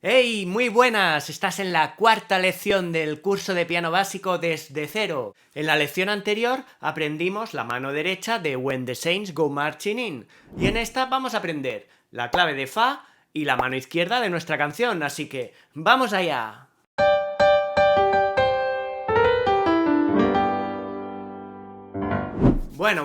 ¡Hey! Muy buenas, estás en la cuarta lección del curso de piano básico desde cero. En la lección anterior aprendimos la mano derecha de When the Saints Go Marching In, y en esta vamos a aprender la clave de Fa y la mano izquierda de nuestra canción, así que ¡vamos allá! Bueno,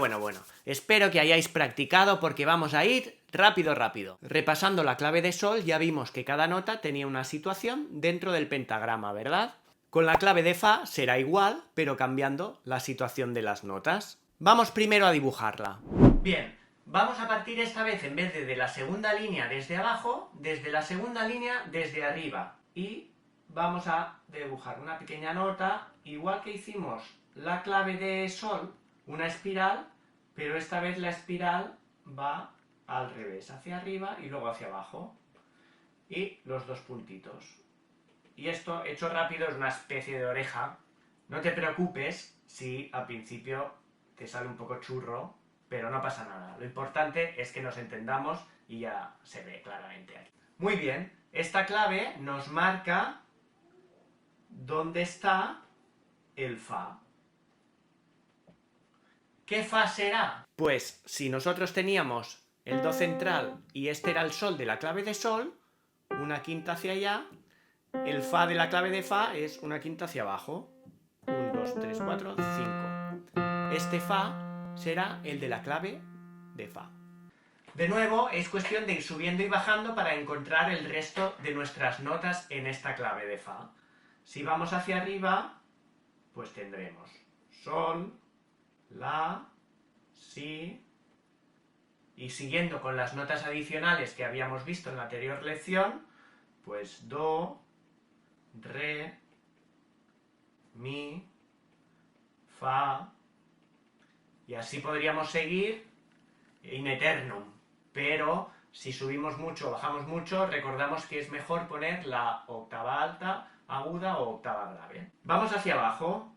espero que hayáis practicado porque vamos a ir rápido. Repasando la clave de sol ya vimos que cada nota tenía una situación dentro del pentagrama, ¿verdad? Con la clave de fa será igual, pero cambiando la situación de las notas. Vamos primero a dibujarla. Bien, vamos a partir esta vez, en vez de la segunda línea desde abajo, desde la segunda línea desde arriba. Y vamos a dibujar una pequeña nota, igual que hicimos la clave de sol, una espiral, pero esta vez la espiral va al revés, hacia arriba y luego hacia abajo. Y los dos puntitos. Y esto, hecho rápido, es una especie de oreja. No te preocupes si al principio te sale un poco churro, pero no pasa nada. Lo importante es que nos entendamos y ya se ve claramente aquí. Muy bien, esta clave nos marca dónde está el fa. ¿Qué fa será? Pues si nosotros teníamos el do central y este era el sol de la clave de sol, una quinta hacia allá, el fa de la clave de fa es una quinta hacia abajo. 1, 2, 3, 4, 5. Este fa será el de la clave de fa. De nuevo, es cuestión de ir subiendo y bajando para encontrar el resto de nuestras notas en esta clave de fa. Si vamos hacia arriba, pues tendremos sol, la, si, y siguiendo con las notas adicionales que habíamos visto en la anterior lección, pues do, re, mi, fa, y así podríamos seguir in eternum. Pero si subimos mucho o bajamos mucho, recordamos que es mejor poner la octava alta, aguda o octava grave. Vamos hacia abajo.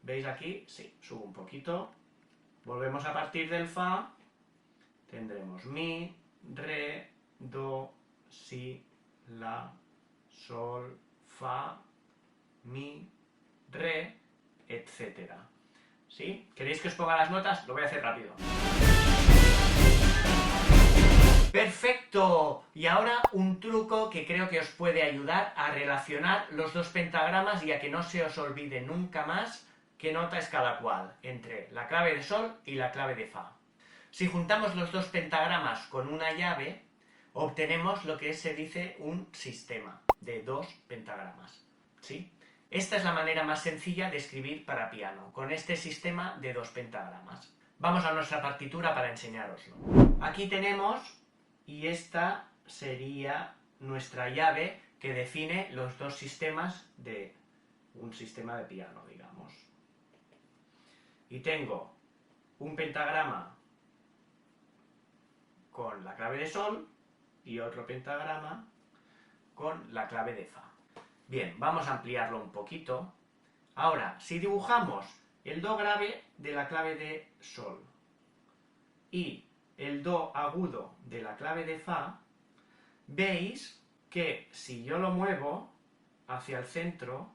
¿Veis aquí? Sí, subo un poquito. Volvemos a partir del fa. Tendremos mi, re, do, si, la, sol, fa, mi, re, etc. ¿Sí? ¿Queréis que os ponga las notas? Lo voy a hacer rápido. ¡Perfecto! Y ahora un truco que creo que os puede ayudar a relacionar los dos pentagramas y a que no se os olvide nunca más qué nota es cada cual, entre la clave de sol y la clave de fa. Si juntamos los dos pentagramas con una llave, obtenemos lo que se dice un sistema de dos pentagramas. ¿Sí? Esta es la manera más sencilla de escribir para piano, con este sistema de dos pentagramas. Vamos a nuestra partitura para enseñároslo. Aquí tenemos, y esta sería nuestra llave que define los dos sistemas de un sistema de piano, digamos. Y tengo un pentagrama con la clave de sol y otro pentagrama con la clave de fa. Bien, vamos a ampliarlo un poquito. Ahora, si dibujamos el do grave de la clave de sol y el do agudo de la clave de fa, veis que si yo lo muevo hacia el centro,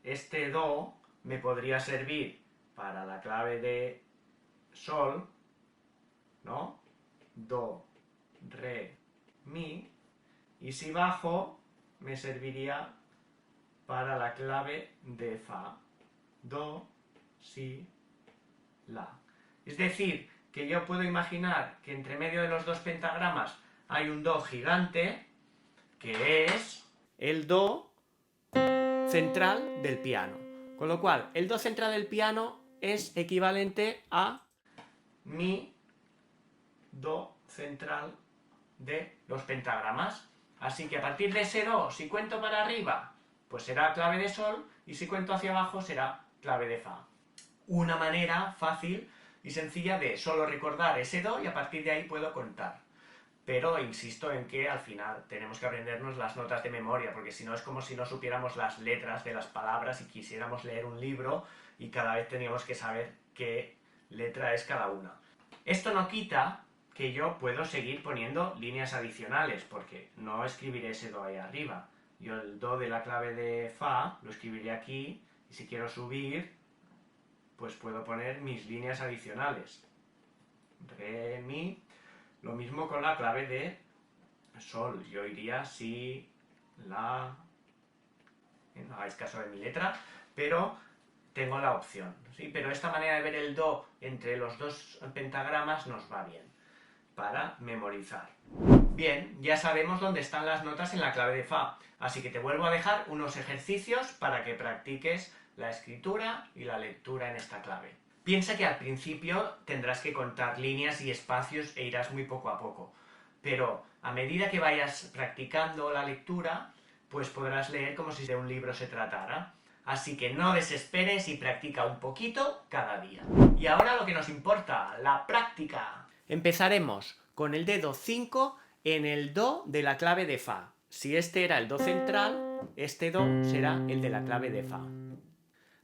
este do me podría servir para la clave de sol, ¿no? Do, re, mi, y si bajo me serviría para la clave de fa, do, si, la. Es decir, que yo puedo imaginar que entre medio de los dos pentagramas hay un do gigante, que es el do central del piano. Con lo cual, el do central del piano es equivalente a mi do central de los pentagramas. Así que a partir de ese do, si cuento para arriba, pues será clave de sol, y si cuento hacia abajo será clave de fa. Una manera fácil y sencilla de solo recordar ese do y a partir de ahí puedo contar. Pero insisto en que al final tenemos que aprendernos las notas de memoria, porque si no es como si no supiéramos las letras de las palabras y quisiéramos leer un libro y cada vez teníamos que saber qué letra es cada una. Esto no quita que yo puedo seguir poniendo líneas adicionales, porque no escribiré ese do ahí arriba. Yo el do de la clave de fa lo escribiré aquí, y si quiero subir, pues puedo poner mis líneas adicionales. Re, mi. Lo mismo con la clave de sol. Yo iría si, la... No hagáis caso de mi letra, pero tengo la opción, ¿sí? Pero esta manera de ver el do entre los dos pentagramas nos va bien para memorizar. Bien, ya sabemos dónde están las notas en la clave de fa, así que te vuelvo a dejar unos ejercicios para que practiques la escritura y la lectura en esta clave. Piensa que al principio tendrás que contar líneas y espacios e irás muy poco a poco, pero a medida que vayas practicando la lectura, pues podrás leer como si de un libro se tratara. Así que no desesperes y practica un poquito cada día. Y ahora lo que nos importa, la práctica. Empezaremos con el dedo 5 en el do de la clave de fa. Si este era el do central, este do será el de la clave de fa.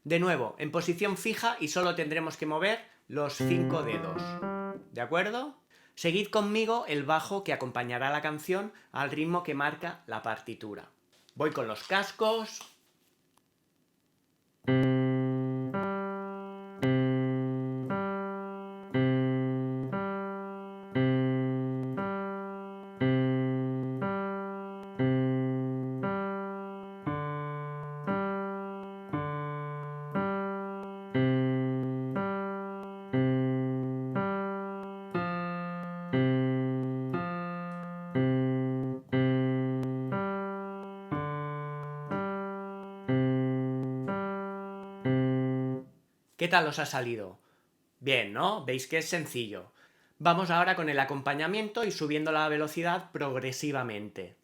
De nuevo, en posición fija y solo tendremos que mover los 5 dedos. ¿De acuerdo? Seguid conmigo el bajo que acompañará la canción al ritmo que marca la partitura. Voy con los cascos. ¿Qué tal os ha salido? Bien, ¿no? ¿Veis que es sencillo? Vamos ahora con el acompañamiento y subiendo la velocidad progresivamente.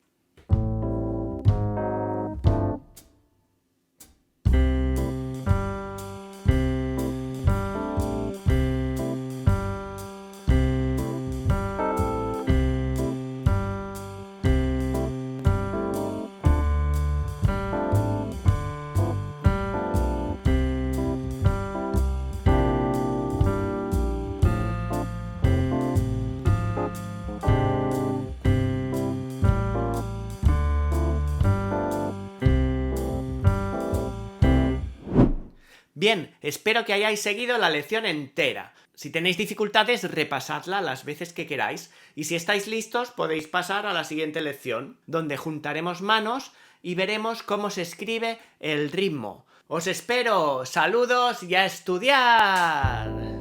Bien, espero que hayáis seguido la lección entera. Si tenéis dificultades, repasadla las veces que queráis. Y si estáis listos, podéis pasar a la siguiente lección, donde juntaremos manos y veremos cómo se escribe el ritmo. ¡Os espero! ¡Saludos y a estudiar!